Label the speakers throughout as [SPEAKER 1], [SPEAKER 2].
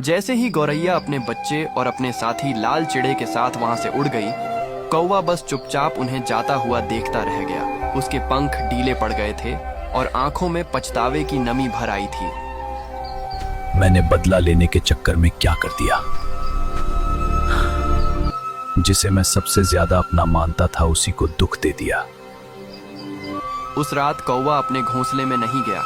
[SPEAKER 1] जैसे ही गौरैया अपने बच्चे और अपने साथी लाल चिड़े के साथ वहां से उड़ गई, कौवा बस चुपचाप उन्हें जाता हुआ देखता रह गया। उसके पंख ढीले पड़ गए थे और आंखों में पछतावे की नमी भर आई थी।
[SPEAKER 2] मैंने बदला लेने के चक्कर में क्या कर दिया? जिसे मैं सबसे ज्यादा अपना मानता था उसी को दुख दे दिया।
[SPEAKER 1] उस रात कौवा अपने घोंसले में नहीं गया।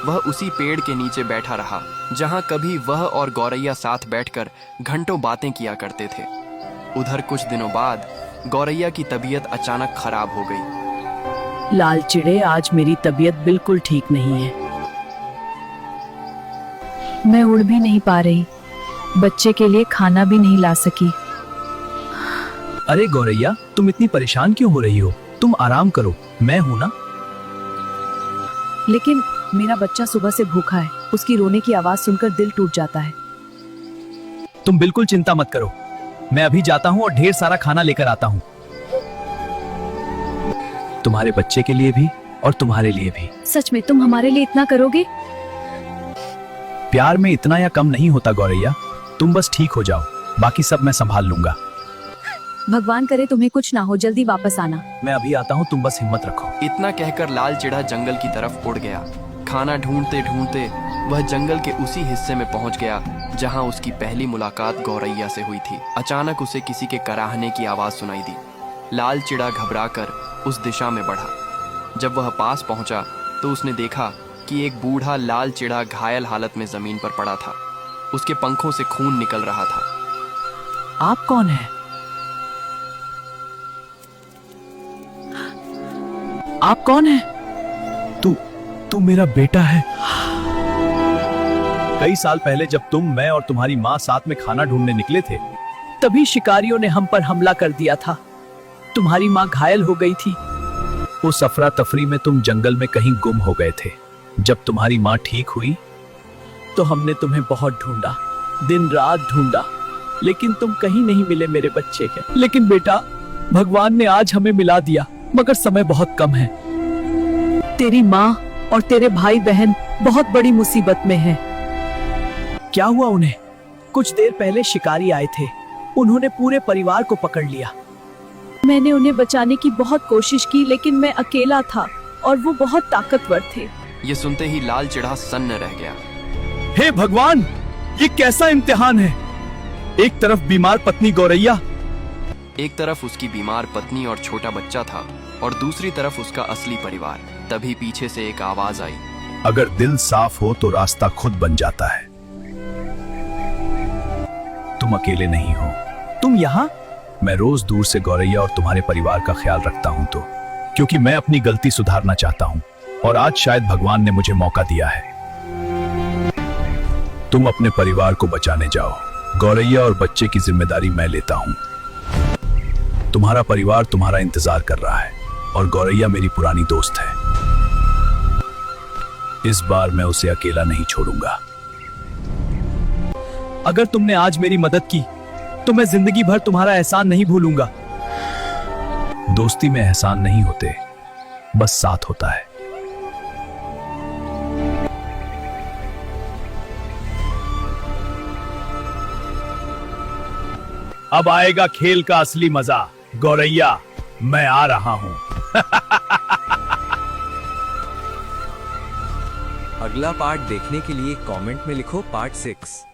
[SPEAKER 1] वह उसी पेड़ के नीचे बैठा रहा जहां कभी वह और गौरैया साथ बैठकर घंटों बातें किया करते थे। उधर कुछ दिनों बाद गौरैया की तबीयत अचानक खराब हो गई।
[SPEAKER 3] लाल चिड़े, आज मेरी तबीयत बिल्कुल ठीक नहीं है।
[SPEAKER 4] मैं उड़ भी नहीं पा रही, बच्चे के लिए खाना भी नहीं ला सकी।
[SPEAKER 2] अरे गौरैया, तुम इतनी परेशान क्यों हो रही हो? तुम आराम करो, मैं हूं ना।
[SPEAKER 3] लेकिन मेरा बच्चा सुबह से भूखा है, उसकी रोने की आवाज सुनकर दिल टूट जाता है।
[SPEAKER 2] तुम बिल्कुल चिंता मत करो, मैं अभी जाता हूं और ढेर सारा खाना लेकर आता हूं। तुम्हारे बच्चे के लिए भी और तुम्हारे लिए भी।
[SPEAKER 4] सच में तुम हमारे लिए इतना करोगे?
[SPEAKER 2] प्यार में इतना या कम नहीं होता गौरैया, तुम बस ठीक हो जाओ, बाकी सब मैं संभाल लूंगा।
[SPEAKER 4] भगवान करे तुम्हें कुछ ना हो, जल्दी वापस आना।
[SPEAKER 2] मैं अभी आता हूं, तुम बस हिम्मत रखो।
[SPEAKER 1] इतना कहकर लाल चिड़ा जंगल की तरफ उड़ गया। खाना ढूंढते ढूंढते वह जंगल के उसी हिस्से में पहुंच गया जहां उसकी पहली मुलाकात गौरैया से हुई थी। अचानक उसे किसी के कराहने की आवाज सुनाई दी। लाल चिड़ा घबराकर उस दिशा में बढ़ा। जब वह पास पहुंचा तो उसने देखा कि एक बूढ़ा लाल चिड़ा घायल हालत में जमीन पर पड़ा था। उसके पंखों से खून निकल रहा था।
[SPEAKER 3] आप कौन है? आप कौन है?
[SPEAKER 2] तू मेरा बेटा है। कई साल पहले जब तुम, मैं और तुम्हारी माँ साथ में खाना ढूंढने निकले थे,
[SPEAKER 3] तभी शिकारियों ने हम पर हमला कर दिया था। तुम्हारी माँ घायल हो गई थी।
[SPEAKER 2] उस अफरा तफरी में तुम जंगल में कहीं गुम हो गए थे। जब तुम्हारी माँ ठीक हुई
[SPEAKER 3] तो हमने तुम्हें बहुत ढूंढा, दिन रात ढूंढा, लेकिन तुम कहीं नहीं मिले मेरे बच्चे के। लेकिन बेटा, भगवान ने आज हमें मिला दिया, मगर समय बहुत कम है। तेरी माँ और तेरे भाई बहन बहुत बड़ी मुसीबत में हैं। क्या हुआ उन्हें? कुछ देर पहले शिकारी आए थे, उन्होंने पूरे परिवार को पकड़ लिया। मैंने उन्हें बचाने की बहुत कोशिश की, लेकिन मैं अकेला था और वो बहुत ताकतवर थे।
[SPEAKER 1] ये सुनते ही लाल चिड़ा सन्न रह गया।
[SPEAKER 2] हे भगवान, ये कैसा इम्तिहान है? एक तरफ बीमार पत्नी गौरैया,
[SPEAKER 1] एक तरफ उसकी बीमार पत्नी और छोटा बच्चा था और दूसरी तरफ उसका असली परिवार। तभी पीछे से एक आवाज आई।
[SPEAKER 2] अगर दिल साफ हो तो रास्ता खुद बन जाता है। तुम अकेले नहीं हो।
[SPEAKER 3] तुम यहाँ?
[SPEAKER 2] मैं रोज दूर से गौरैया और तुम्हारे परिवार का ख्याल रखता हूँ, तो क्योंकि मैं अपनी गलती सुधारना चाहता हूँ और आज शायद भगवान ने मुझे मौका दिया है। तुम अपने परिवार को बचाने जाओ। गौरैया और बच्चे की जिम्मेदारी मैं लेता हूँ। तुम्हारा परिवार तुम्हारा इंतजार कर रहा है और गौरैया मेरी पुरानी दोस्त है। इस बार मैं उसे अकेला नहीं छोड़ूंगा।
[SPEAKER 3] अगर तुमने आज मेरी मदद की तो मैं जिंदगी भर तुम्हारा एहसान नहीं भूलूंगा।
[SPEAKER 2] दोस्ती में एहसान नहीं होते, बस साथ होता है। अब आएगा खेल का असली मजा। गौरैया, मैं आ रहा हूं।
[SPEAKER 5] अगला पार्ट देखने के लिए कमेंट में लिखो पार्ट 6।